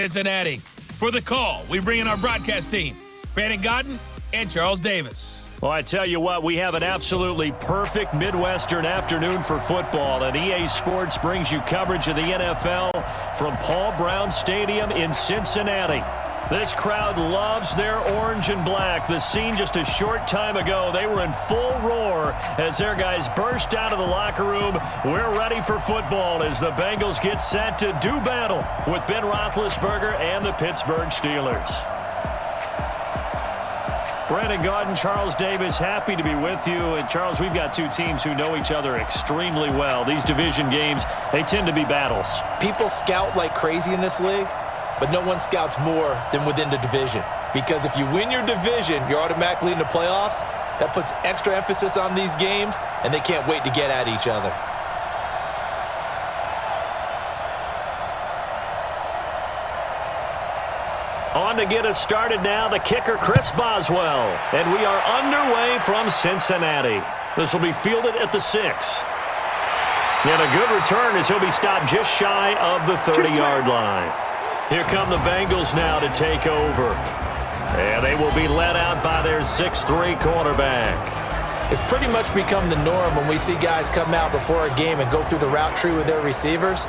Cincinnati. For the call, we bring in our broadcast team, Brandon Godden and Charles Davis. Well, I tell you what, we have an absolutely perfect Midwestern afternoon for football, and EA Sports brings you coverage of the NFL from Paul Brown Stadium in Cincinnati. This crowd loves their orange and black. The scene just a short time ago, they were in full roar as their guys burst out of the locker room. We're ready for football as the Bengals get set to do battle with Ben Roethlisberger and the Pittsburgh Steelers. Brandon Godden, Charles Davis, happy to be with you. And Charles, we've got two teams who know each other extremely well. These division games, they tend to be battles. People scout like crazy in this league, but no one scouts more than within the division. Because if you win your division, you're automatically in the playoffs. That puts extra emphasis on these games, and they can't wait to get at each other. On to get us started now, the kicker, Chris Boswell. And we are underway from Cincinnati. This will be fielded at the 6. And a good return as he'll be stopped just shy of the 30-yard line. Here come the Bengals now to take over. And they will be led out by their 6'3 quarterback. It's pretty much become the norm when we see guys come out before a game and go through the route tree with their receivers.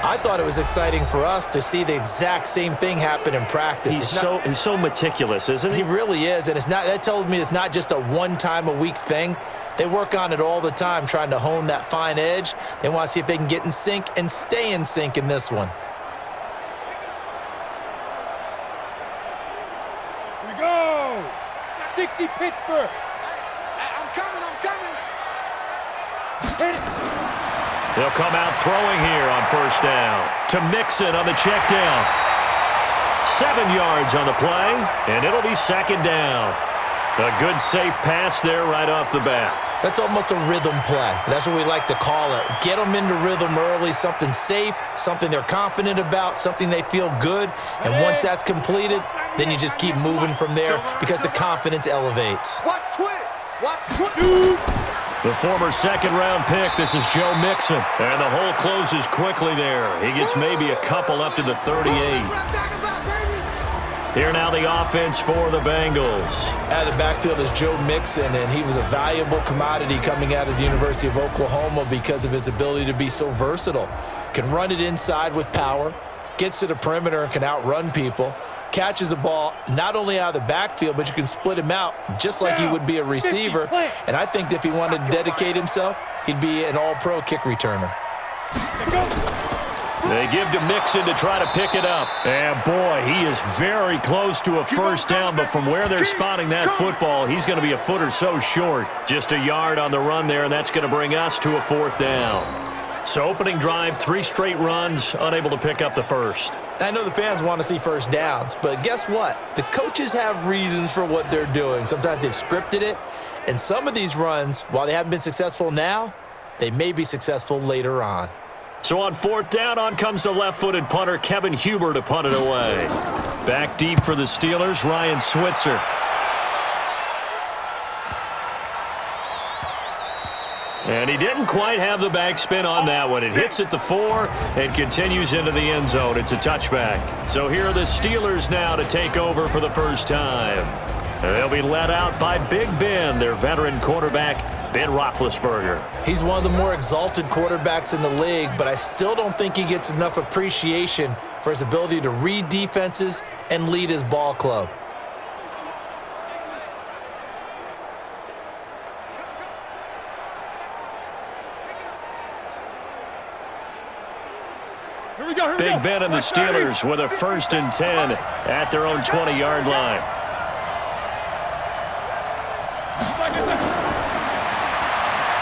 I thought it was exciting for us to see the exact same thing happen in practice. He's so meticulous, isn't he? He really is, and that tells me it's not just a one-time-a-week thing. They work on it all the time, trying to hone that fine edge. They want to see if they can get in sync and stay in sync in this one. Here we go! 60 Pittsburgh! I'm coming! Hit it! They'll come out throwing here on first down. To Mixon on the check down. 7 yards on the play, and it'll be second down. A good safe pass there right off the bat. That's almost a rhythm play. That's what we like to call it. Get them into rhythm early, something safe, something they're confident about, something they feel good. And once that's completed, then you just keep moving from there because the confidence elevates. Watch twist! Watch twist! The former second-round pick, this is Joe Mixon. And the hole closes quickly there. He gets maybe a couple up to the 38. Here now the offense for the Bengals. Out of the backfield is Joe Mixon, and he was a valuable commodity coming out of the University of Oklahoma because of his ability to be so versatile. Can run it inside with power, gets to the perimeter and can outrun people. Catches the ball not only out of the backfield, but you can split him out just like he would be a receiver. And I think if he wanted to dedicate himself, he'd be an all-pro kick returner. They give to Mixon to try to pick it up. And, boy, he is very close to a first down, but from where they're spotting that football, he's going to be a foot or so short. Just a yard on the run there, and that's going to bring us to a fourth down. So opening drive, 3 straight runs, unable to pick up the first. I know the fans want to see first downs, but guess what? The coaches have reasons for what they're doing. Sometimes they've scripted it, and some of these runs, while they haven't been successful now, they may be successful later on. So on fourth down, on comes the left-footed punter, Kevin Huber, to punt it away. Back deep for the Steelers, Ryan Switzer. And he didn't quite have the backspin on that one. It hits at the 4 and continues into the end zone. It's a touchback. So here are the Steelers now to take over for the first time. They'll be led out by Big Ben, their veteran quarterback, Ben Roethlisberger. He's one of the more exalted quarterbacks in the league, but I still don't think he gets enough appreciation for his ability to read defenses and lead his ball club. Big Ben and the Steelers with a 1st and 10 at their own 20-yard line.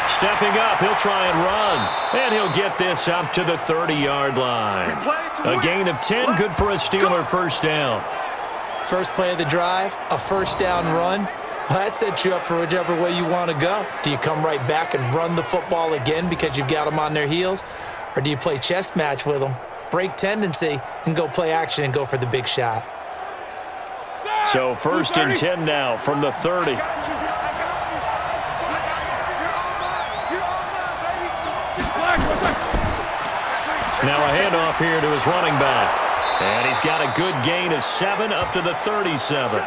Stepping up, he'll try and run. And he'll get this up to the 30-yard line. A gain of 10, good for a Steeler first down. First play of the drive, a first down run. Well, that sets you up for whichever way you want to go. Do you come right back and run the football again because you've got them on their heels? Or do you play chess match with them, break tendency, and go play action and go for the big shot? So 1st and 10 now from the 30. Now a handoff here to his running back. And he's got a good gain of 7 up to the 37.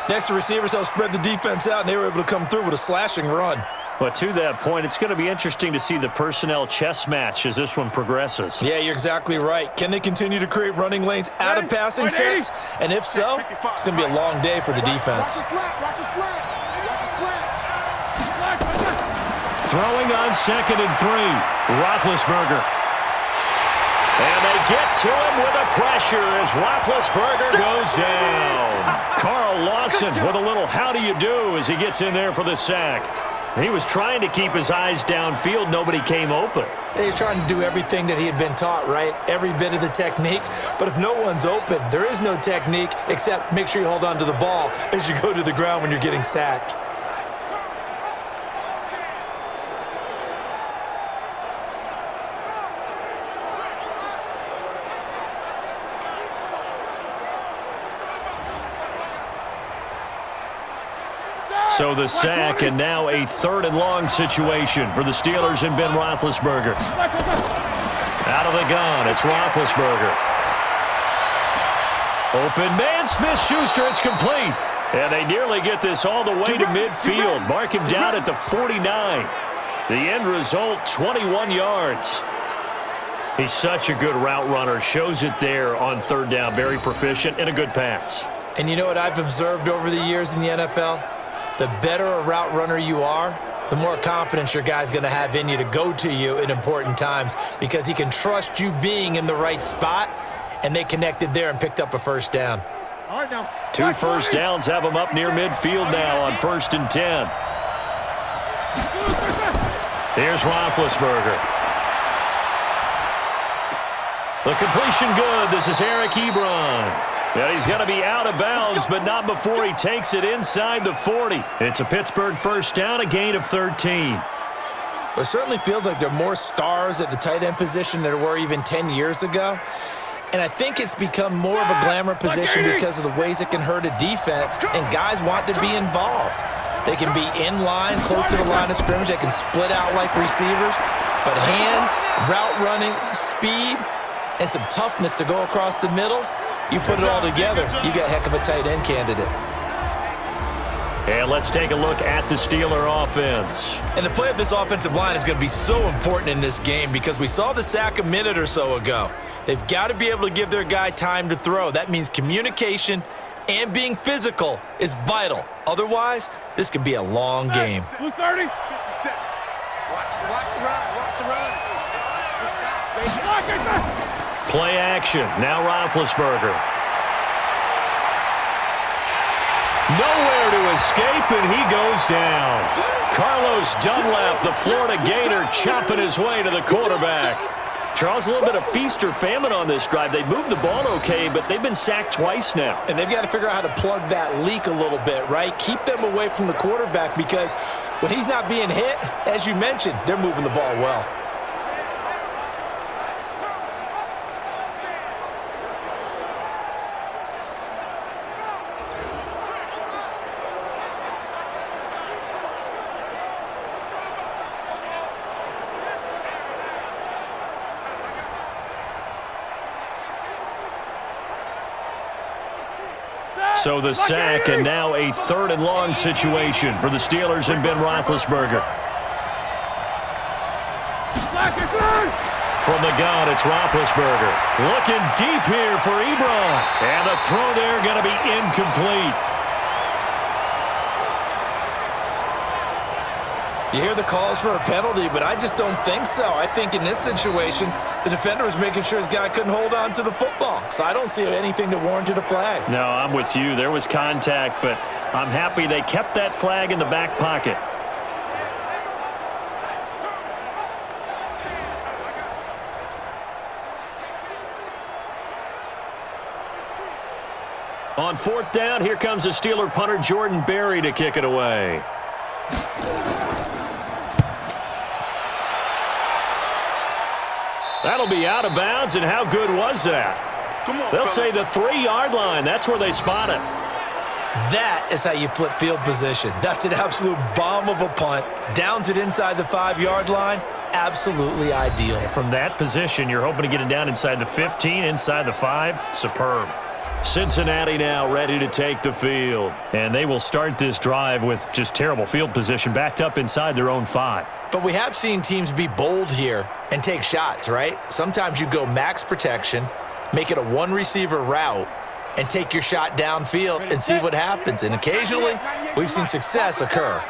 Next to receivers helped spread the defense out, and they were able to come through with a slashing run. But to that point, it's going to be interesting to see the personnel chess match as this one progresses. Yeah, you're exactly right. Can they continue to create running lanes out of passing sets? And if so, it's going to be a long day for the defense. Watch the slant. Throwing on 2nd and 3, Roethlisberger. And they get to him with a pressure as Roethlisberger goes down. Carl Lawson with a little how do you do as he gets in there for the sack. He was trying to keep his eyes downfield. Nobody came open. He's trying to do everything that he had been taught, right? Every bit of the technique. But if no one's open, there is no technique except make sure you hold on to the ball as you go to the ground when you're getting sacked. So the sack, and now a 3rd and long situation for the Steelers and Ben Roethlisberger. Out of the gun, it's Roethlisberger. Open man, Smith-Schuster, it's complete. And they nearly get this all the way to midfield. Mark him down at the 49. The end result, 21 yards. He's such a good route runner. Shows it there on 3rd down. Very proficient and a good pass. And you know what I've observed over the years in the NFL? The better a route runner you are, the more confidence your guy's going to have in you to go to you in important times because he can trust you being in the right spot, and they connected there and picked up a 1st down. All right, now. 2 first downs have him up near midfield now on 1st and 10. Here's Roethlisberger. The completion good. This is Eric Ebron. Yeah, he's going to be out of bounds, but not before he takes it inside the 40. It's a Pittsburgh 1st down, a gain of 13. Well, it certainly feels like there are more stars at the tight end position than there were even 10 years ago. And I think it's become more of a glamour position because of the ways it can hurt a defense, and guys want to be involved. They can be in line, close to the line of scrimmage. They can split out like receivers. But hands, route running, speed, and some toughness to go across the middle, you put it all together, you got a heck of a tight end candidate. And let's take a look at the Steeler offense. And the play of this offensive line is going to be so important in this game because we saw the sack a minute or so ago. They've got to be able to give their guy time to throw. That means communication and being physical is vital. Otherwise, this could be a long game. Blue 30. Watch the run. Play action. Now Roethlisberger. Nowhere to escape, and he goes down. Carlos Dunlap, the Florida Gator, chopping his way to the quarterback. Charles, a little bit of feast or famine on this drive. They moved the ball okay, but they've been sacked twice now. And they've got to figure out how to plug that leak a little bit, right? Keep them away from the quarterback because when he's not being hit, as you mentioned, they're moving the ball well. So the sack, and now a 3rd and long situation for the Steelers and Ben Roethlisberger. From the gun, it's Roethlisberger. Looking deep here for Ebron. And the throw there going to be incomplete. You hear the calls for a penalty, but I just don't think so. I think in this situation, the defender was making sure his guy couldn't hold on to the football. So I don't see anything that warranted a flag. No, I'm with you. There was contact, but I'm happy they kept that flag in the back pocket. On 4th down, here comes the Steeler punter Jordan Berry to kick it away. That'll be out of bounds, and how good was that? They'll say the 3-yard line. That's where they spot it. That is how you flip field position. That's an absolute bomb of a punt. Downs it inside the 5-yard line, absolutely ideal. From that position, you're hoping to get it down inside the 15, inside the 5. Superb. Cincinnati now ready to take the field. And they will start this drive with just terrible field position, backed up inside their own 5. But we have seen teams be bold here and take shots, right? Sometimes you go max protection, make it a one-receiver route, and take your shot downfield and see what happens. And occasionally, we've seen success occur.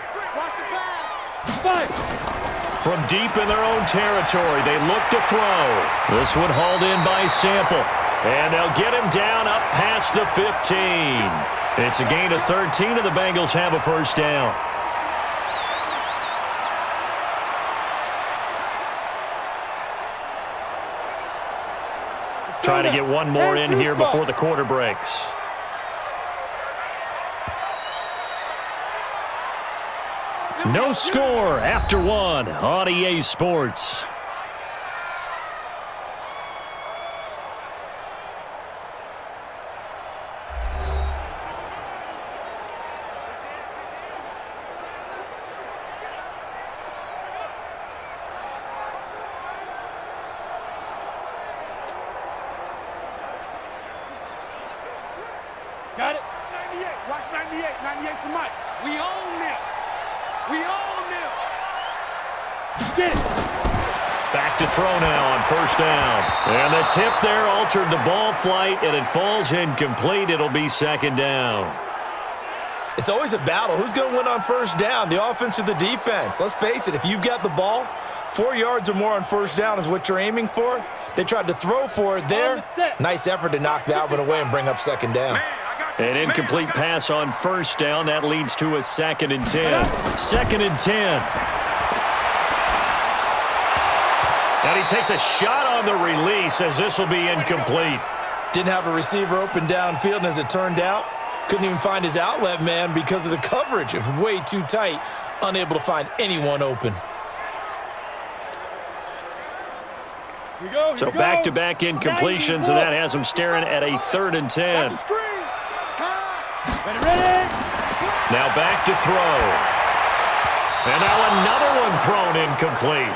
From deep in their own territory, they look to throw. This one hauled in by Sample. And they'll get him down up past the 15. It's a gain of 13, and the Bengals have a first down. Trying to get one more in here before the quarter breaks. No score after 1 on EA Sports. Got it? 98. Watch 98. 98's the mic. We own them. We own them. Get it. Back to throw now on first down. And the tip there altered the ball flight, and it falls incomplete. It'll be second down. It's always a battle. Who's going to win on first down, the offense or the defense? Let's face it, if you've got the ball, 4 yards or more on first down is what you're aiming for. They tried to throw for it there. Nice effort to knock that one away and bring up second down. An incomplete pass on first down. That leads to a 2nd and 10. 2nd and 10. And he takes a shot on the release as this will be incomplete. Didn't have a receiver open downfield, and as it turned out, couldn't even find his outlet man because of the coverage. It was way too tight, unable to find anyone open. So back-to-back incompletions, and that has him staring at a 3rd and 10. Now back to throw. And now another one thrown incomplete.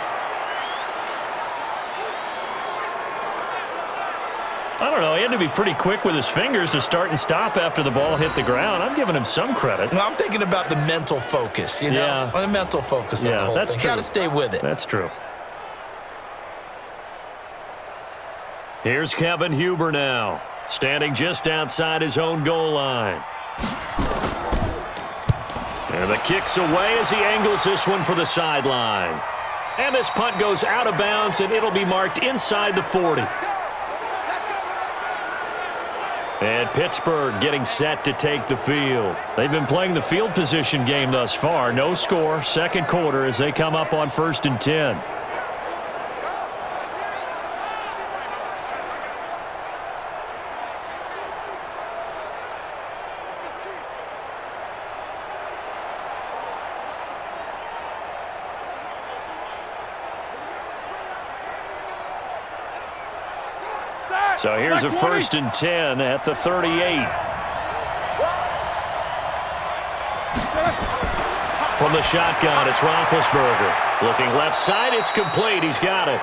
I don't know. He had to be pretty quick with his fingers to start and stop after the ball hit the ground. I'm giving him some credit. Well, I'm thinking about the mental focus, you know? Yeah. The mental focus on the whole that's thing. true. Got to stay with it. That's true. Here's Kevin Huber now, standing just outside his own goal line. And the kick's away as he angles this one for the sideline. And this punt goes out of bounds, and it'll be marked inside the 40. And Pittsburgh getting set to take the field. They've been playing the field position game thus far. No score, second quarter as they come up on 1st and 10. So here's a 1st and 10 at the 38. From the shotgun, it's Roethlisberger. Looking left side, it's complete. He's got it.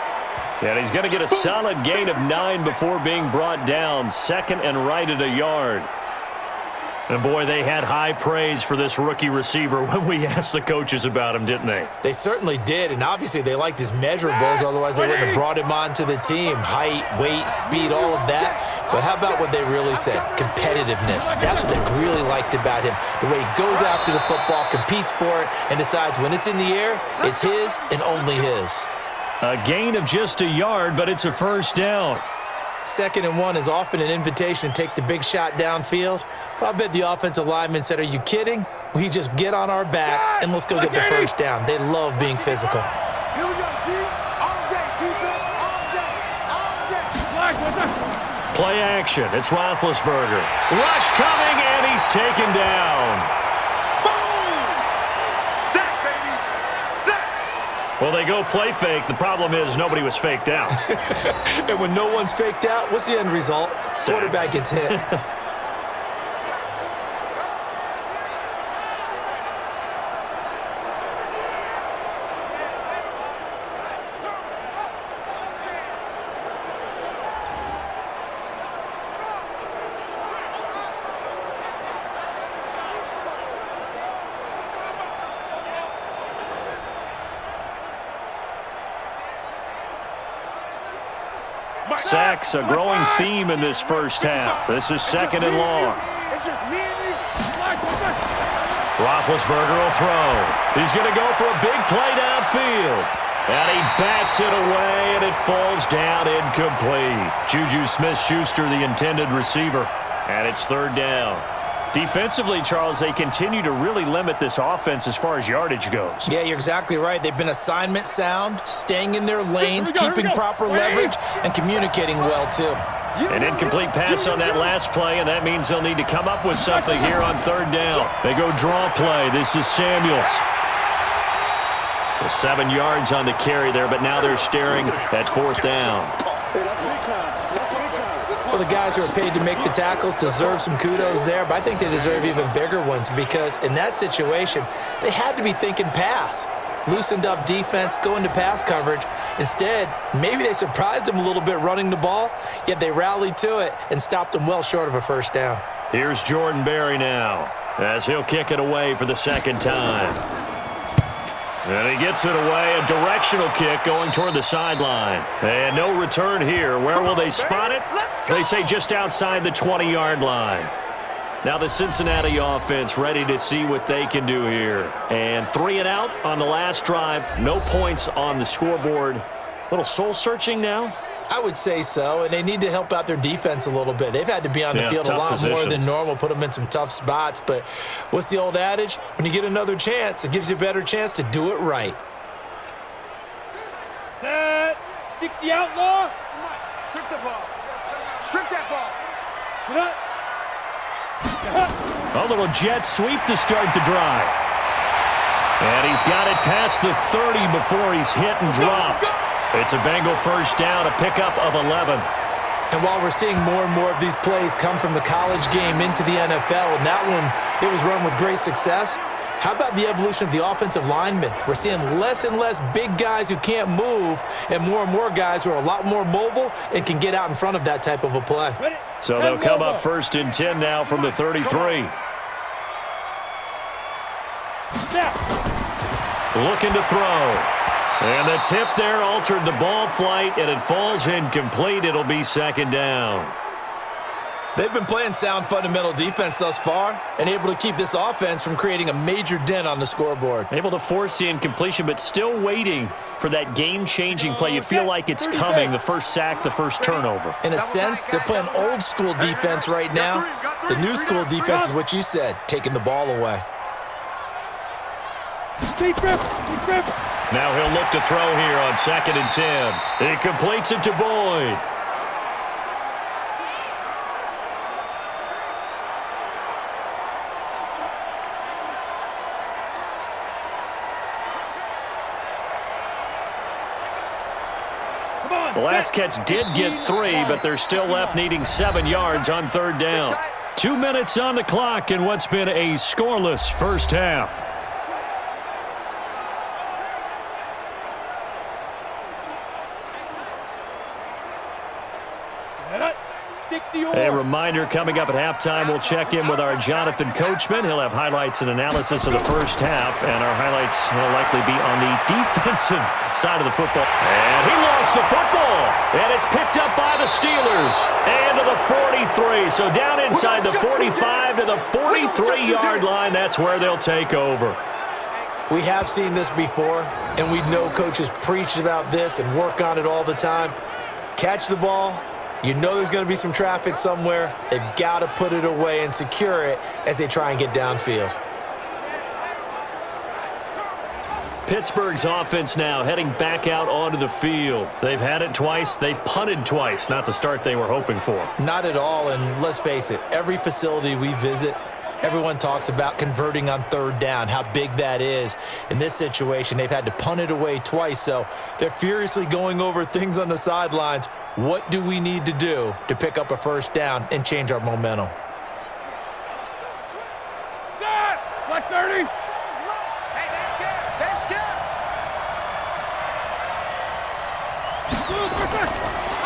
And he's going to get a solid gain of 9 before being brought down. 2nd and right at a yard. And, boy, they had high praise for this rookie receiver when we asked the coaches about him, didn't they? They certainly did, and obviously they liked his measurables, otherwise they wouldn't have brought him onto the team. Height, weight, speed, all of that. But how about what they really said? Competitiveness. That's what they really liked about him. The way he goes after the football, competes for it, and decides when it's in the air, it's his and only his. A gain of just a yard, but it's a first down. 2nd and 1 is often an invitation to take the big shot downfield. But I bet the offensive lineman said, are you kidding? We just get on our backs and let's go get the first down. They love being physical. Here we go, D. All day, defense, all day, all day. Play action. It's Roethlisberger. Rush coming, and he's taken down. Well, they go play fake. The problem is nobody was faked out. And when no one's faked out, what's the end result? Sack. Quarterback gets hit. Sacks, a growing theme in this first half. This is second and long. It's just me and you. Roethlisberger will throw. He's going to go for a big play downfield. And he bats it away, and it falls down incomplete. Juju Smith-Schuster, the intended receiver. And it's third down. Defensively, Charles, they continue to really limit this offense as far as yardage goes. Yeah, you're exactly right. They've been assignment sound, staying in their lanes, keeping proper leverage, and communicating well, too. An incomplete pass on that last play, and that means they'll need to come up with something here on third down. They go draw play. This is Samuels. 7 yards on the carry there, but now they're staring at fourth down. Well, the guys who are paid to make the tackles deserve some kudos there, but I think they deserve even bigger ones because in that situation, they had to be thinking pass. Loosened up defense, going to pass coverage. Instead, maybe they surprised them a little bit running the ball, yet they rallied to it and stopped them well short of a first down. Here's Jordan Berry now as he'll kick it away for the second time. And he gets it away, a directional kick going toward the sideline. And no return here. Where will they spot it? They say just outside the 20-yard line. Now the Cincinnati offense ready to see what they can do here. And 3 and out on the last drive. No points on the scoreboard. A little soul-searching now? I would say so, and they need to help out their defense a little bit. They've had to be on the field a lot more than normal, put them in some tough spots. But what's the old adage? When you get another chance, it gives you a better chance to do it right. Set. 60 outlaw. Strip the ball. Strip that ball. A little jet sweep to start the drive. And he's got it past the 30 before he's hit and dropped. It's a Bengal first down, a pickup of 11. And while we're seeing more and more of these plays come from the college game into the NFL, and that one, it was run with great success, how about the evolution of the offensive linemen? We're seeing less and less big guys who can't move and more guys who are a lot more mobile and can get out in front of that type of a play. So they'll come up first and 10 now from the 33. Looking to throw. And the tip there altered the ball flight, and it falls incomplete. It'll be second down. They've been playing sound fundamental defense thus far and able to keep this offense from creating a major dent on the scoreboard. Able to force the incompletion, but still waiting for that game-changing play. You feel like it's coming, the first sack, the first turnover. In a sense, they're playing old-school defense right now. The new-school defense is what you said, taking the ball away. Deep grip. Now he'll look to throw here on second and 10. He completes it to Boyd. The last catch did get 3, but they're still left needing 7 yards on third down. 2 minutes on the clock in what's been a scoreless first half. A reminder coming up at halftime, we'll check in with our Jonathan Coachman. He'll have highlights and analysis of the first half, and our highlights will likely be on the defensive side of the football. And he lost the football, and it's picked up by the Steelers. And to the 43, so down inside the 45 to the 43-yard line. That's where they'll take over. We have seen this before, and we know coaches preach about this and work on it all the time. Catch the ball. You know there's going to be some traffic somewhere. They've got to put it away and secure it as they try and get downfield. Pittsburgh's offense now heading back out onto the field. They've had it twice. They've punted twice. Not the start they were hoping for. Not at all, and let's face it, every facility we visit, everyone talks about converting on third down, how big that is. In this situation, they've had to punt it away twice, so they're furiously going over things on the sidelines. What do we need to do to pick up a first down and change our momentum? Black 30. Hey, they're scared. They're scared.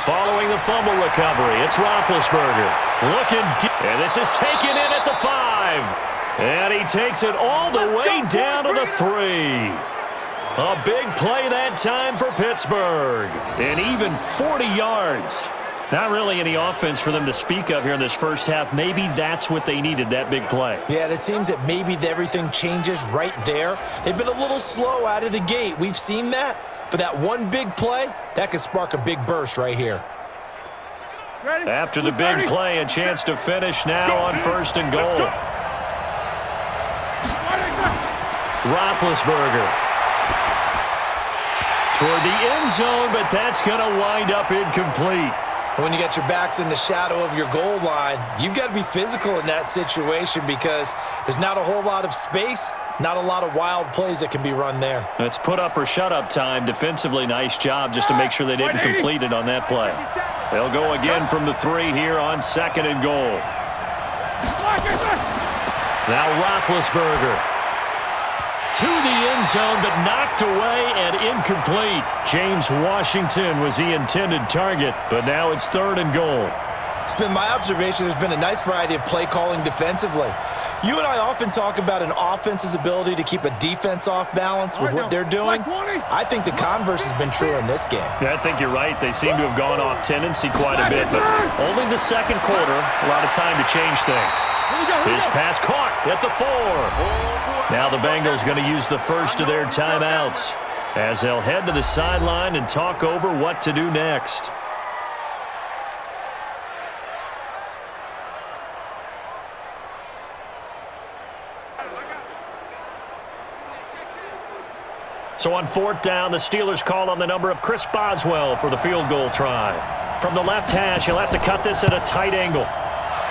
Following the fumble recovery, it's Roethlisberger. Looking deep, and this is taken in at the 5. And he takes it all the way down to the 3. A big play that time for Pittsburgh. And even 40 yards. Not really any offense for them to speak of here in this first half. Maybe that's what they needed, that big play. Yeah, and it seems that maybe everything changes right there. They've been a little slow out of the gate. We've seen that. But that one big play, that could spark a big burst right here. Ready? After the big play, a chance to finish now on first and goal. Roethlisberger toward the end zone, but that's going to wind up incomplete. When you got your backs in the shadow of your goal line, you've got to be physical in that situation because there's not a whole lot of space, not a lot of wild plays that can be run there. It's put up or shut up time. Defensively, nice job just to make sure they didn't complete it on that play. They'll go again from the 3 here on second and goal. Now Roethlisberger to the end zone, but knocked away and incomplete. James Washington was the intended target, but now it's third and goal. It's been my observation there's been a nice variety of play calling defensively. You and I often talk about an offense's ability to keep a defense off balance with what they're doing. I think the converse has been true in this game. Yeah, I think you're right. They seem to have gone off tendency quite a bit, but only the second quarter, a lot of time to change things. His pass caught at the 4. Now the Bengals going to use the first of their timeouts as they'll head to the sideline and talk over what to do next. So on 4th down, the Steelers call on the number of Chris Boswell for the field goal try. From the left hash, he'll have to cut this at a tight angle.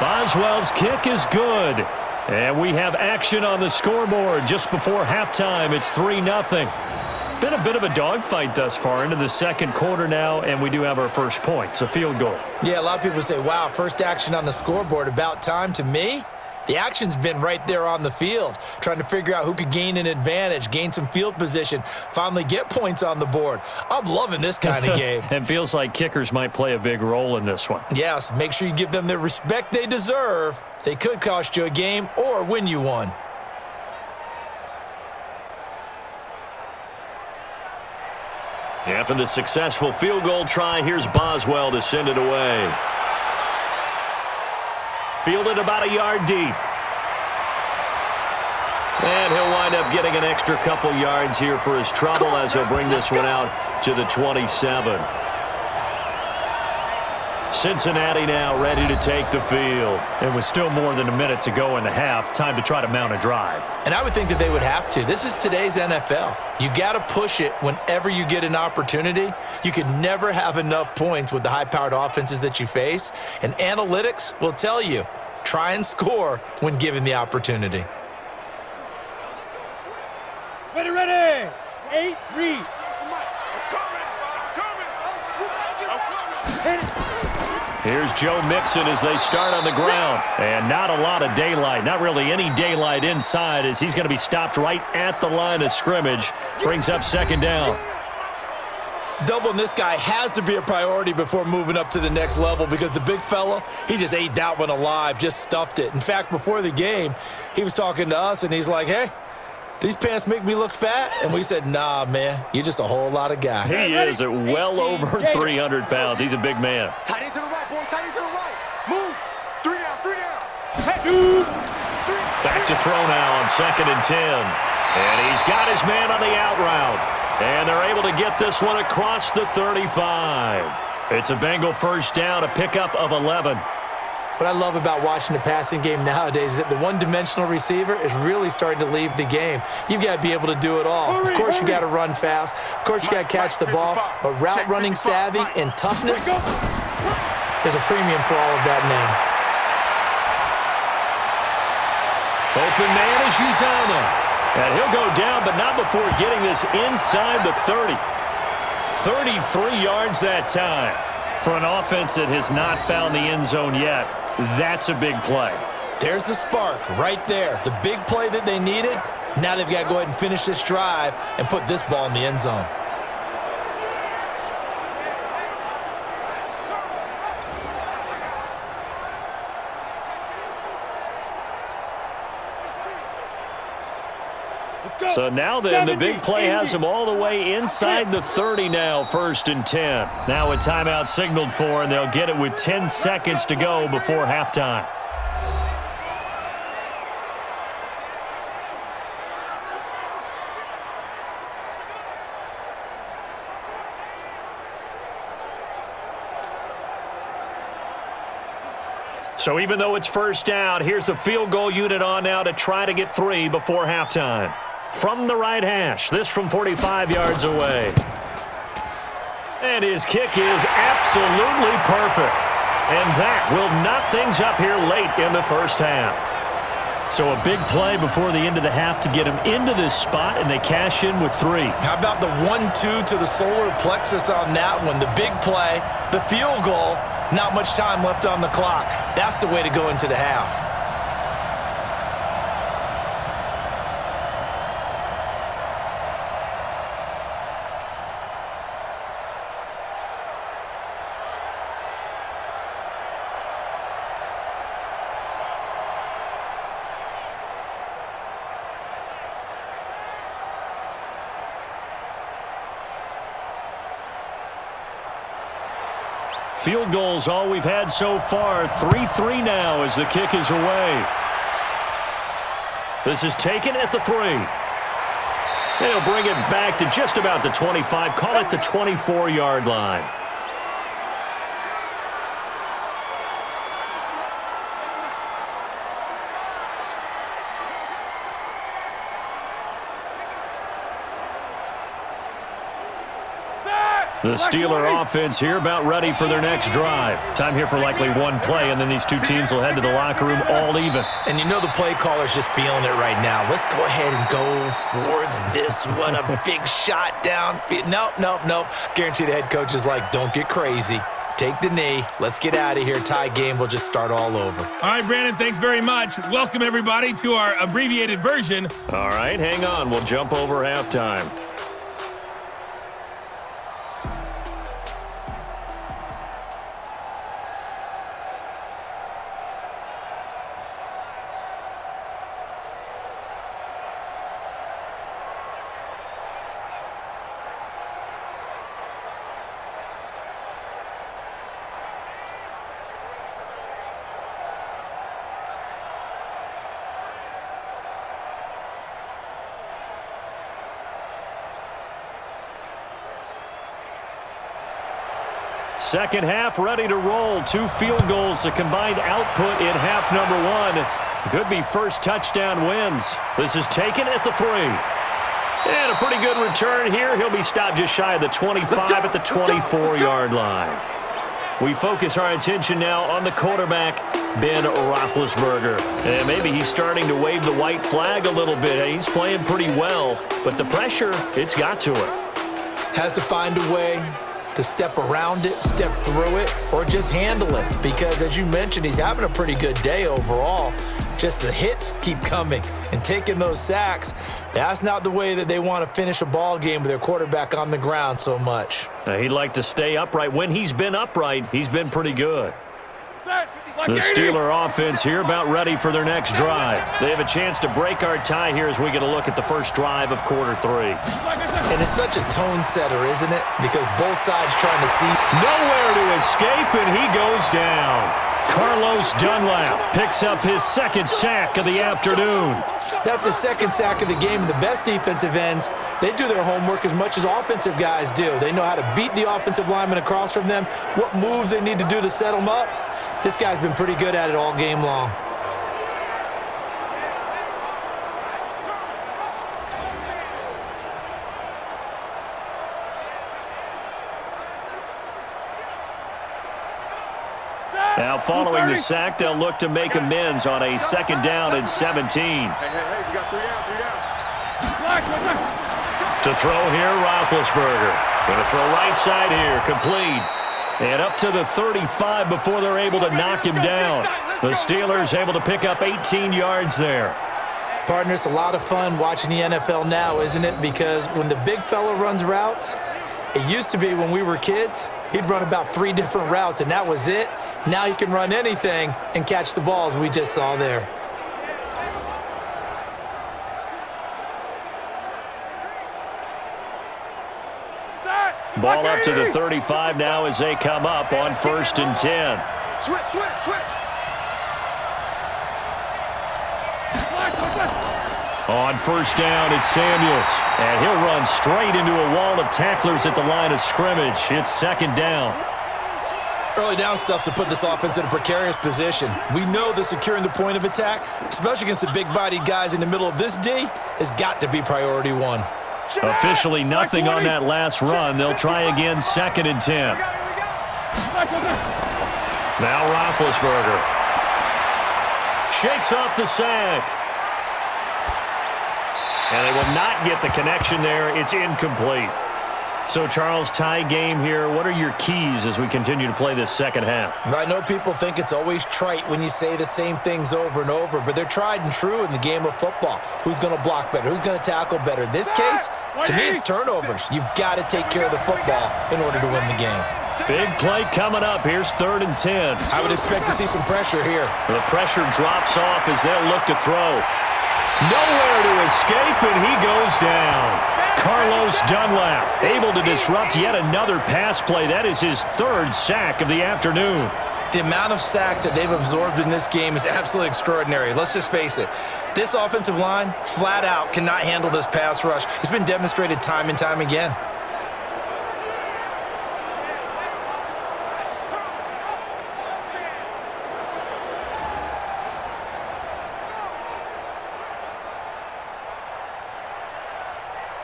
Boswell's kick is good. And we have action on the scoreboard just before halftime. It's 3-0. Been a bit of a dogfight thus far into the second quarter now, and we do have our first points, a field goal. Yeah, a lot of people say, wow, first action on the scoreboard, about time. To me, the action's been right there on the field, trying to figure out who could gain an advantage, gain some field position, finally get points on the board. I'm loving this kind of game. It feels like kickers might play a big role in this one. Yes, make sure you give them the respect they deserve. They could cost you a game or win you one. After the successful field goal try, here's Boswell to send it away. Fielded about a yard deep. And he'll wind up getting an extra couple yards here for his trouble as he'll bring this one out to the 27. Cincinnati now ready to take the field. And with still more than a minute to go in the half, time to try to mount a drive. And I would think that they would have to. This is today's NFL. You got to push it whenever you get an opportunity. You can never have enough points with the high-powered offenses that you face. And analytics will tell you, try and score when given the opportunity. Ready. 8-3. Here's Joe Mixon as they start on the ground. And not a lot of daylight, not really any daylight inside as he's going to be stopped right at the line of scrimmage. Brings up second down. Doubling this guy has to be a priority before moving up to the next level because the big fella, he just ate that one alive, just stuffed it. In fact, before the game, he was talking to us and he's like, hey, these pants make me look fat? And we said, nah, man, you're just a whole lot of guy. He is at well over 300 pounds. He's a big man. Tight end to the right, boy. Tight end to the right. Move. 3 down. 3 down. Back to throw now on 2nd and 10. And he's got his man on the out route. And they're able to get this one across the 35. It's a Bengal first down, a pickup of 11. What I love about watching the passing game nowadays is that the one-dimensional receiver is really starting to leave the game. You've got to be able to do it all. Of course, you got to run fast. Of course, you got to catch the ball. But route running savvy and toughness, there's a premium for all of that now. Open man is Uzama. And he'll go down, but not before getting this inside the 30. 33 yards that time. For an offense that has not found the end zone yet, that's a big play. There's the spark right there. The big play that they needed. Now they've got to go ahead and finish this drive and put this ball in the end zone. So now then, the big play has them all the way inside the 30 now, 1st and 10. Now a timeout signaled for, and they'll get it with 10 seconds to go before halftime. So even though it's first down, here's the field goal unit on now to try to get 3 before halftime. From the right hash, this from 45 yards away. And his kick is absolutely perfect. And that will knot things up here late in the first half. So a big play before the end of the half to get him into this spot, and they cash in with 3. How about the 1-2 to the solar plexus on that one? The big play, the field goal, not much time left on the clock. That's the way to go into the half. Field goals all we've had so far. 3-3 now as the kick is away. This is taken at the 3. They'll bring it back to just about the 25. Call it the 24-yard line. The Steeler offense here about ready for their next drive. Time here for likely one play, and then these two teams will head to the locker room all even. And you know the play caller's just feeling it right now. Let's go ahead and go for this one. A big shot down. Nope. Guarantee the head coach is like, don't get crazy. Take the knee. Let's get out of here. Tie game. We'll just start all over. All right, Brandon, thanks very much. Welcome, everybody, to our abbreviated version. All right, hang on. We'll jump over halftime. Second half ready to roll. 2 field goals, the combined output in half number 1. Could be first touchdown wins. This is taken at the 3. And a pretty good return here. He'll be stopped just shy of the 25 at the 24-yard line. We focus our attention now on the quarterback, Ben Roethlisberger. And maybe he's starting to wave the white flag a little bit. He's playing pretty well, but the pressure, it's got to him. Has to find a way to step around it, step through it, or just handle it. Because as you mentioned, he's having a pretty good day overall. Just the hits keep coming and taking those sacks. That's not the way that they want to finish a ball game with their quarterback on the ground so much. He'd like to stay upright. When he's been upright, he's been pretty good. The Steeler offense here about ready for their next drive. They have a chance to break our tie here as we get a look at the first drive of quarter 3. And it's such a tone setter, isn't it? Because both sides trying to see. Nowhere to escape, and he goes down. Carlos Dunlap picks up his second sack of the afternoon. That's his second sack of the game. And the best defensive ends, they do their homework as much as offensive guys do. They know how to beat the offensive lineman across from them, what moves they need to do to set them up. This guy's been pretty good at it all game long. Now following the sack, they'll look to make amends on a 2nd down and 17. Hey, you got 3 down. To throw here, Roethlisberger. Going to throw right side here, complete. And up to the 35 before they're able to knock him down. The Steelers able to pick up 18 yards there. Partner, it's a lot of fun watching the NFL now, isn't it? Because when the big fella runs routes, it used to be when we were kids, he'd run about 3 different routes, and that was it. Now he can run anything and catch the balls we just saw there. Ball up to the 35 now as they come up on 1st and 10. Switch. On 1st down, it's Samuels. And he'll run straight into a wall of tacklers at the line of scrimmage. It's 2nd down. Early down stuff to put this offense in a precarious position. We know that securing the point of attack, especially against the big-bodied guys in the middle of this D, has got to be priority one. Officially nothing on that last run. They'll try again 2nd and 10. Now Roethlisberger shakes off the sack. And they will not get the connection there. It's incomplete. So, Charles, tie game here. What are your keys as we continue to play this second half? I know people think it's always trite when you say the same things over and over, but they're tried and true in the game of football. Who's going to block better? Who's going to tackle better? In this case, to me, it's turnovers. You've got to take care of the football in order to win the game. Big play coming up. Here's 3rd and 10. I would expect to see some pressure here. The pressure drops off as they'll look to throw. Nowhere to escape, and he goes down. Carlos Dunlap able to disrupt yet another pass play. That is his 3rd sack of the afternoon. The amount of sacks that they've absorbed in this game is absolutely extraordinary. Let's just face it. This offensive line, flat out, cannot handle this pass rush. It's been demonstrated time and time again.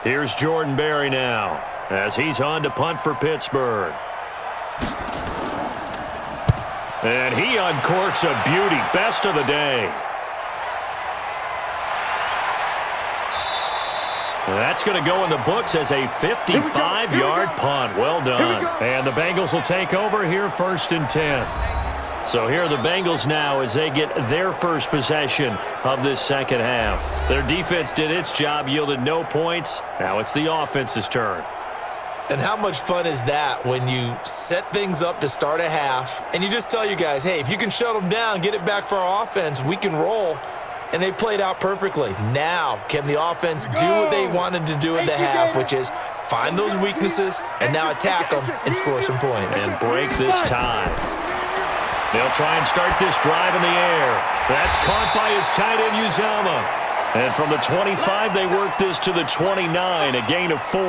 Here's Jordan Berry now as he's on to punt for Pittsburgh. And he uncorks a beauty. Best of the day. That's going to go in the books as a 55-yard punt. Well done. And the Bengals will take over here 1st and 10. So here are the Bengals now as they get their first possession of this second half. Their defense did its job, yielded no points. Now it's the offense's turn. And how much fun is that when you set things up to start a half and you just tell you guys, hey, if you can shut them down, get it back for our offense, we can roll. And they played out perfectly. Now, can the offense do what they wanted to do in the half, which is find those weaknesses and now attack them and score some points. And break this tie. They'll try and start this drive in the air. That's caught by his tight end, Uzomah. And from the 25, they work this to the 29, a gain of 4.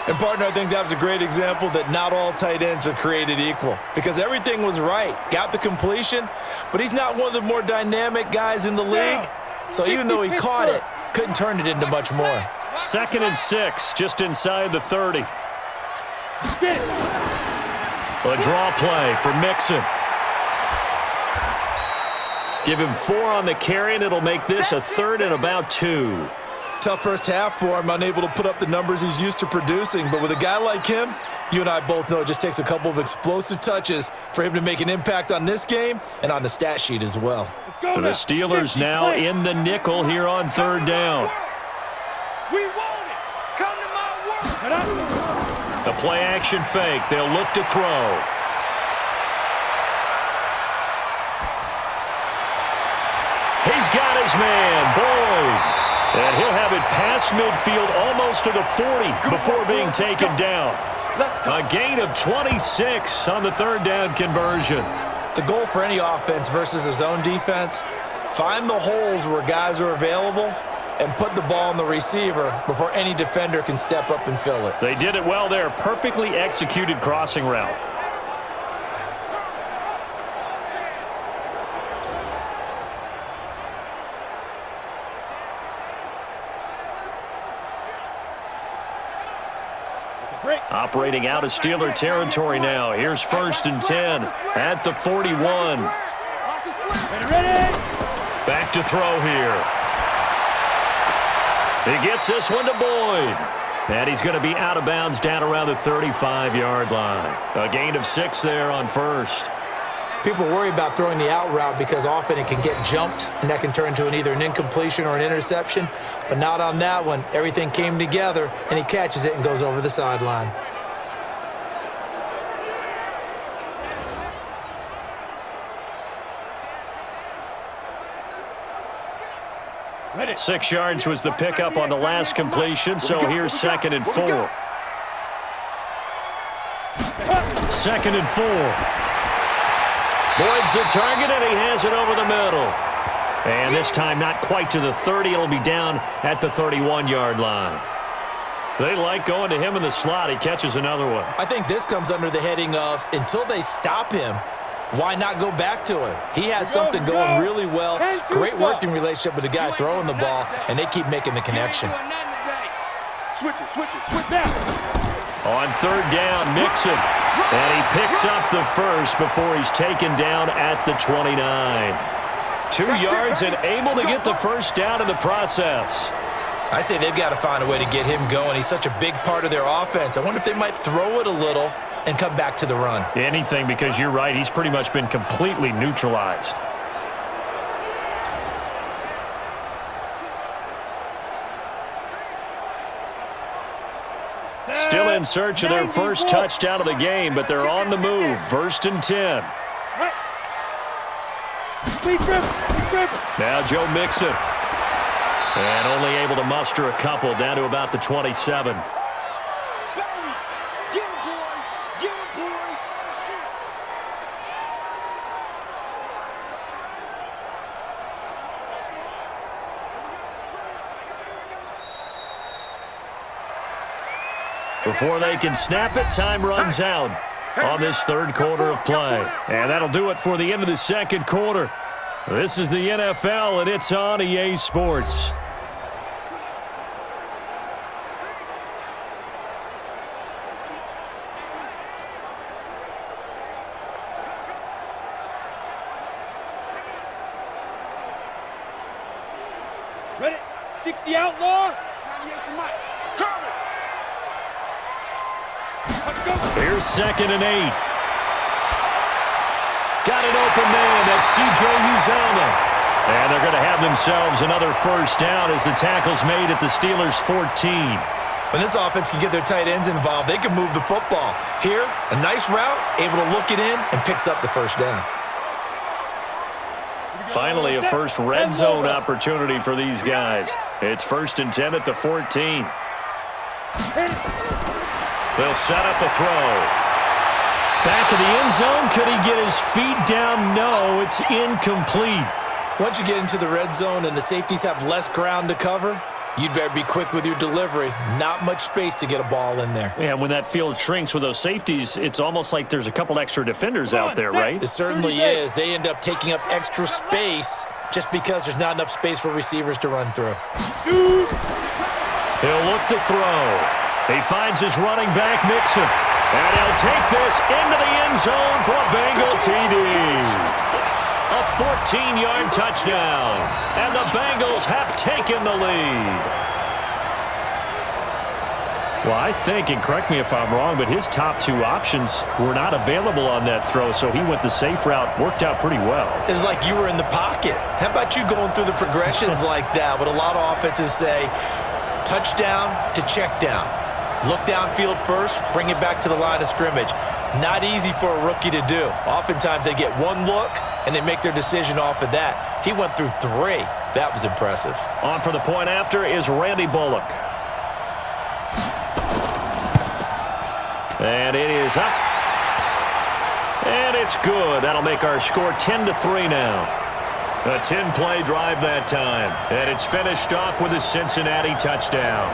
And, partner, I think that was a great example that not all tight ends are created equal because everything was right. Got the completion, but he's not one of the more dynamic guys in the league. So even though he caught it, couldn't turn it into much more. 2nd and 6, just inside the 30. A draw play for Mixon. Give him 4 on the carry, and it'll make this a 3rd and about 2. Tough first half for him, unable to put up the numbers he's used to producing. But with a guy like him, you and I both know it just takes a couple of explosive touches for him to make an impact on this game and on the stat sheet as well. The Steelers now in the nickel here on 3rd down. We want it. Come to my work. A play-action fake. They'll look to throw. He's got his man, Boyd. And he'll have it past midfield almost to the 40 before being taken down. A gain of 26 on the 3rd down conversion. The goal for any offense versus a zone defense, find the holes where guys are available and put the ball on the receiver before any defender can step up and fill it. They did it well there. Perfectly executed crossing route. Operating out of Steeler territory now. Here's 1st and 10 at the 41. Back to throw here. He gets this one to Boyd. And he's going to be out of bounds down around the 35-yard line. A gain of 6 there on 1st. People worry about throwing the out route because often it can get jumped, and that can turn into either an incompletion or an interception. But not on that one. Everything came together, and he catches it and goes over the sideline. Ready. 6 yards was the pickup on the last completion, so here's 2nd and 4. 2nd and 4. Boyd's the target, and he has it over the middle. And this time not quite to the 30. It'll be down at the 31-yard line. They like going to him in the slot. He catches another one. I think this comes under the heading of until they stop him, why not go back to him? He has something going really well. Great working relationship with the guy throwing the ball, and they keep making the connection. Switch back. On 3rd down, Mixon. And he picks up the first before he's taken down at the 29. 2 yards and able to get the first down in the process. I'd say they've got to find a way to get him going. He's such a big part of their offense. I wonder if they might throw it a little and come back to the run. Anything, because you're right. He's pretty much been completely neutralized. Still in search of their first touchdown of the game, but they're on the move. 1st and 10. Now Joe Mixon. And only able to muster a couple down to about the 27. Before they can snap it, time runs out on this 3rd quarter of play. And that'll do it for the end of the 2nd quarter. This is the NFL, and it's on EA Sports. Ready? 60 outlaw. 98 to Mike. Here's 2nd and 8. Got an open man. That's C.J. Uzomah. And they're going to have themselves another first down as the tackle's made at the Steelers' 14. When this offense can get their tight ends involved, they can move the football. Here, a nice route, able to look it in, and picks up the first down. Finally, a first red zone opportunity for these guys. It's 1st and 10 at the 14. They'll set up a throw. Back in the end zone. Could he get his feet down? No, it's incomplete. Once you get into the red zone and the safeties have less ground to cover, you'd better be quick with your delivery. Not much space to get a ball in there. Yeah, when that field shrinks with those safeties, it's almost like there's a couple extra defenders out there, right? It certainly is. They end up taking up extra space just because there's not enough space for receivers to run through. He'll look to throw. He finds his running back, Mixon. And he'll take this into the end zone for a Bengal TD. A 14-yard touchdown. And the Bengals have taken the lead. Well, I think, and correct me if I'm wrong, but his top 2 options were not available on that throw, so he went the safe route. Worked out pretty well. It was like you were in the pocket. How about you going through the progressions like that? What a lot of offenses say, touchdown to check down. Look downfield first, bring it back to the line of scrimmage. Not easy for a rookie to do. Oftentimes they get one look, and they make their decision off of that. He went through 3. That was impressive. On for the point after is Randy Bullock. And it is up. And it's good. That'll make our score 10-3 now. A 10-play drive that time. And it's finished off with a Cincinnati touchdown.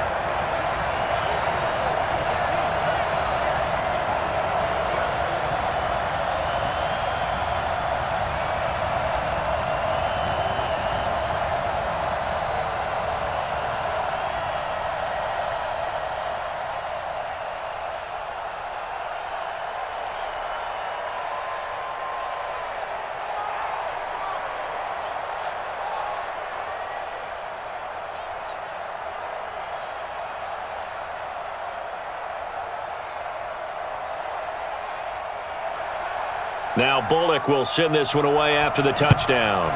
Now Bullock will send this one away after the touchdown.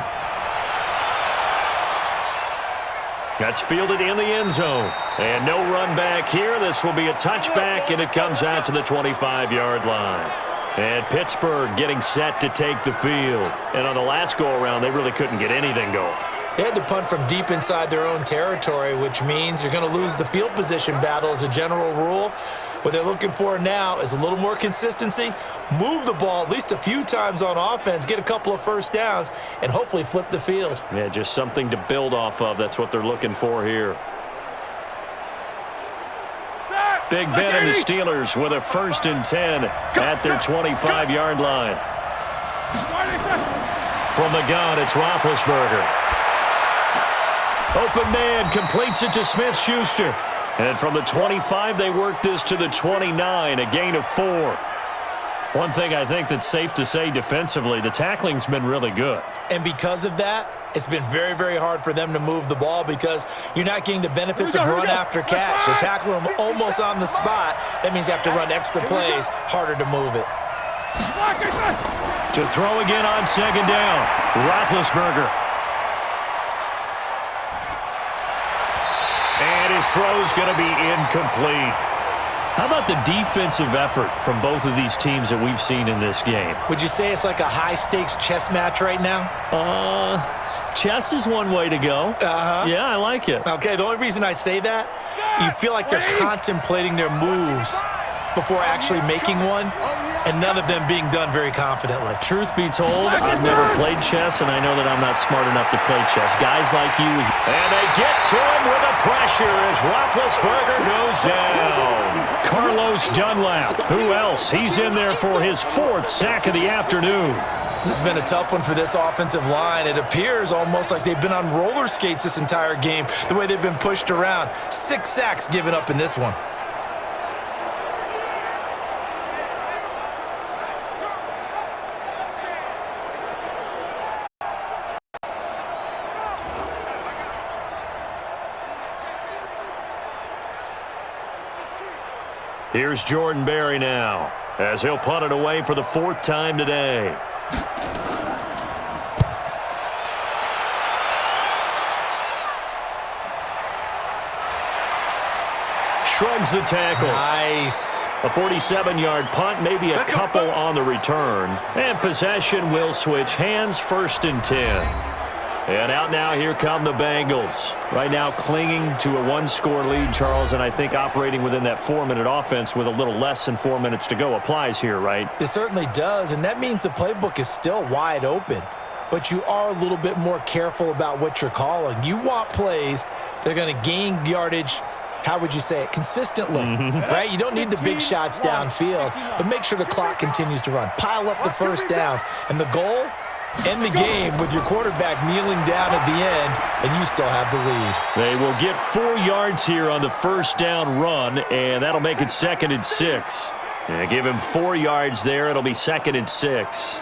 That's fielded in the end zone. And no run back here. This will be a touchback, and it comes out to the 25-yard line. And Pittsburgh getting set to take the field. And on the last go-around, they really couldn't get anything going. They had to punt from deep inside their own territory, which means you're going to lose the field position battle as a general rule. What they're looking for now is a little more consistency, move the ball at least a few times on offense, get a couple of first downs, and hopefully flip the field. Yeah, just something to build off of. That's what they're looking for here. Big Ben and the Steelers with a 1st and 10 at their 25-yard line. From the gun, it's Roethlisberger. Open man completes it to Smith-Schuster. And from the 25, they work this to the 29, a gain of 4. One thing I think that's safe to say defensively, the tackling's been really good. And because of that, it's been very, very hard for them to move the ball because you're not getting the benefits of run after catch. You're tackling them almost on the spot. That means you have to run extra plays, harder to move it. To throw again on 2nd down, Roethlisberger. And his throw's going to be incomplete. How about the defensive effort from both of these teams that we've seen in this game? Would you say it's like a high-stakes chess match right now? Chess is one way to go. Yeah, I like it. Okay, the only reason I say that, you feel like they're contemplating their moves before actually making one, and none of them being done very confidently. Truth be told, I've never played chess, and I know that I'm not smart enough to play chess. Guys like you. And they get to him with the pressure as Roethlisberger goes down. Carlos Dunlap. Who else? He's in there for his 4th sack of the afternoon. This has been a tough one for this offensive line. It appears almost like they've been on roller skates this entire game, the way they've been pushed around. 6 sacks given up in this one. Here's Jordan Berry now, as he'll punt it away for the 4th time today. Shrugs the tackle. Nice. A 47-yard punt, maybe a couple on the return. And possession will switch hands, 1st and 10. And out now, here come the Bengals. Right now clinging to a 1-score lead, Charles, and I think operating within that 4-minute offense with a little less than 4 minutes to go applies here, right? It certainly does, and that means the playbook is still wide open. But you are a little bit more careful about what you're calling. You want plays that are going to gain yardage, how would you say it, consistently, right? You don't need the big shots downfield, but make sure the clock continues to run. Pile up the first downs, and the goal, end the game with your quarterback kneeling down at the end, and you still have the lead. They will get 4 yards here on the 1st down run, and that'll make it 2nd and 6. And give him 4 yards there. It'll be 2nd and 6.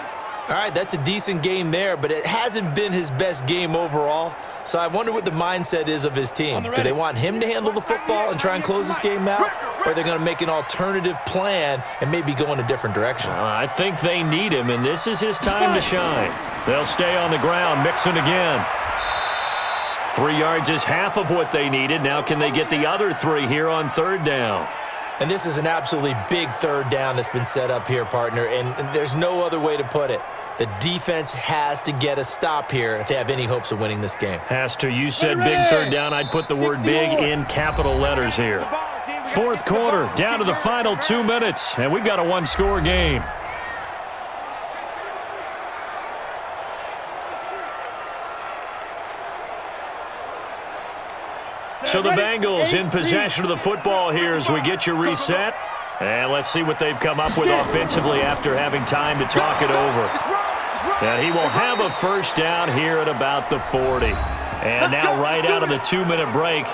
All right, that's a decent game there, but it hasn't been his best game overall. So I wonder what the mindset is of his team. Do they want him to handle the football and try and close this game out? Or are they going to make an alternative plan and maybe go in a different direction? I think they need him, and this is his time to shine. They'll stay on the ground, Mixon again. 3 yards is half of what they needed. Now can they get the other 3 here on 3rd down? And this is an absolutely big 3rd down that's been set up here, partner, and there's no other way to put it. The defense has to get a stop here if they have any hopes of winning this game. Has to. You said big 3rd down. I'd put the word big in capital letters here. 4th quarter, down to the final 2 minutes, and we've got a 1-score game. So the Bengals in possession of the football here as we get you reset. And let's see what they've come up with offensively after having time to talk it over. And he will have a 1st down here at about the 40. And now right out of the 2-minute break,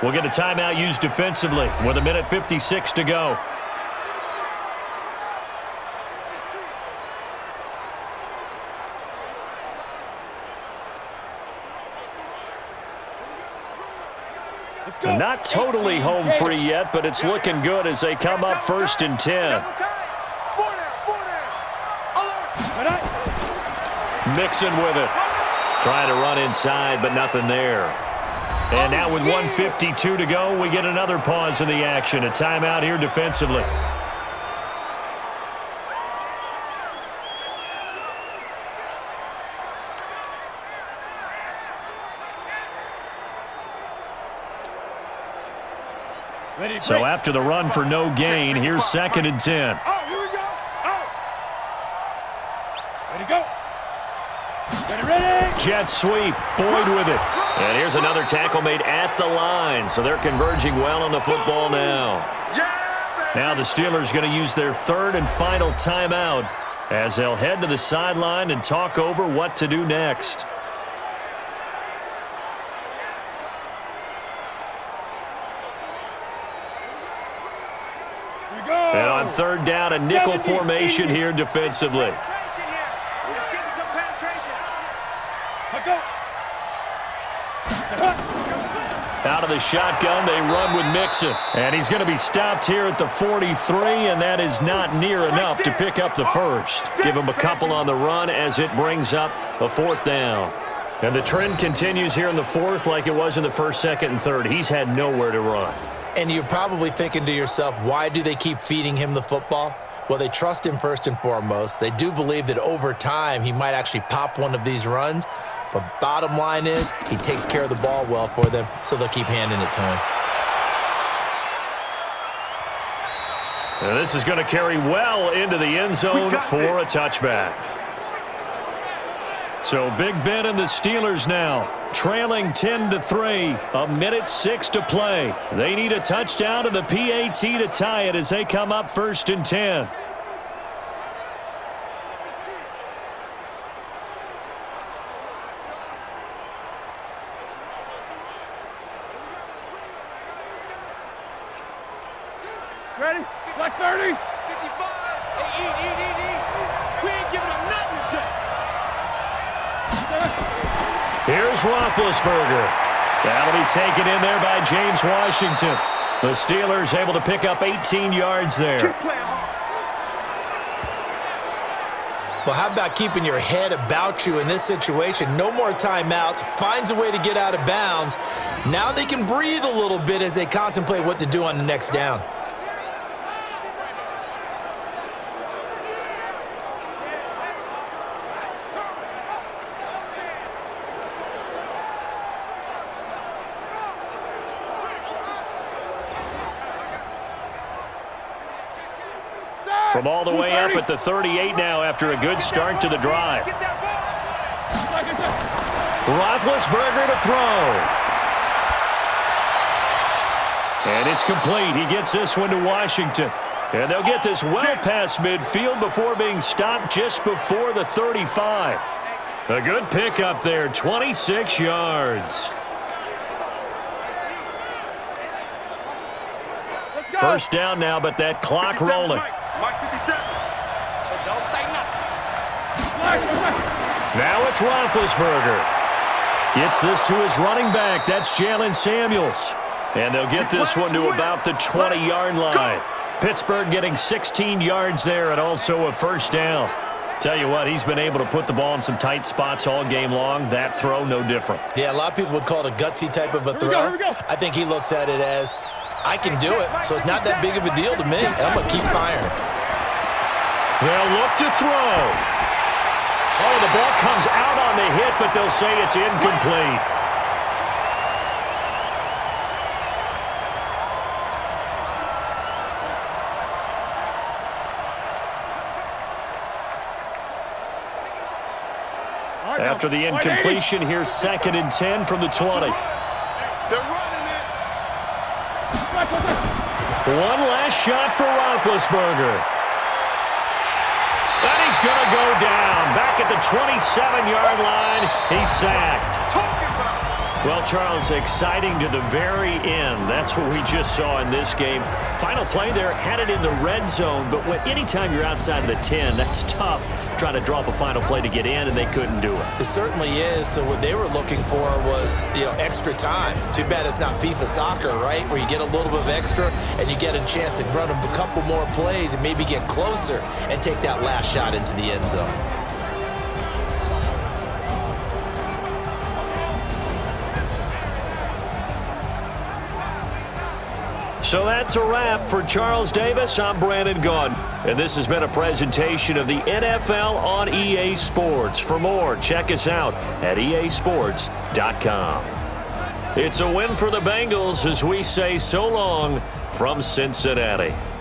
we'll get a timeout used defensively with 1:56 to go. Not totally home free yet, but it's looking good as they come up 1st and 10. Mixon with it. Trying to run inside, but nothing there. And now with 1:52 to go, we get another pause in the action. A timeout here defensively. So after the run for no gain, here's 2nd and 10. Oh, here we go. Oh. Ready, go. Ready. Jet sweep. Boyd with it. And here's another tackle made at the line. So they're converging well on the football now. Now the Steelers going to use their 3rd and final timeout as they'll head to the sideline and talk over what to do next. And on 3rd down, a nickel formation here defensively. Out of the shotgun, they run with Mixon. And he's going to be stopped here at the 43, and that is not near enough to pick up the first. Give him a couple on the run as it brings up a 4th down. And the trend continues here in the 4th like it was in the 1st, 2nd, and 3rd. He's had nowhere to run. And you're probably thinking to yourself, why do they keep feeding him the football? Well, they trust him first and foremost. They do believe that over time he might actually pop one of these runs. But bottom line is he takes care of the ball well for them, so they'll keep handing it to him. And this is going to carry well into the end zone for a touchback. So Big Ben and the Steelers now trailing 10-3, 1:06 to play. They need a touchdown and the PAT to tie it as they come up 1st and 10. Ready? Black 30. 55. Hey, eat. We ain't giving them nothing. Here's Roethlisberger. That'll be taken in there by James Washington. The Steelers able to pick up 18 yards there. Well, how about keeping your head about you in this situation? No more timeouts. Finds a way to get out of bounds. Now they can breathe a little bit as they contemplate what to do on the next down. From all the way up at the 38 now after a good start to the drive. Roethlisberger to throw. And it's complete. He gets this one to Washington. And they'll get this well past midfield before being stopped just before the 35. A good pickup there, 26 yards. First down now, but that clock rolling. Mike 57. So don't say nothing. Now it's Roethlisberger. Gets this to his running back. That's Jalen Samuels. And they'll get this one to about the 20-yard line. Pittsburgh getting 16 yards there and also a first down. Tell you what, he's been able to put the ball in some tight spots all game long. That throw, no different. Yeah, a lot of people would call it a gutsy type of a throw. Here we go. I think he looks at it as, I can do it, so it's not that big of a deal to me, and I'm going to keep firing. They'll look to throw. Oh, the ball comes out on the hit, but they'll say it's incomplete. After the incompletion, here's 2nd and 10 from the 20. They're running it. One last shot for Roethlisberger. And he's going to go down. Back at the 27-yard line, he's sacked. Well, Charles, exciting to the very end. That's what we just saw in this game. Final play there, had it in the red zone, but anytime you're outside of the 10, that's tough trying to draw up a final play to get in, and they couldn't do it. It certainly is. So what they were looking for was, extra time. Too bad it's not FIFA soccer, right, where you get a little bit of extra and you get a chance to run a couple more plays and maybe get closer and take that last shot into the end zone. So that's a wrap for Charles Davis. I'm Brandon Gunn, and this has been a presentation of the NFL on EA Sports. For more, check us out at easports.com. It's a win for the Bengals as we say so long from Cincinnati.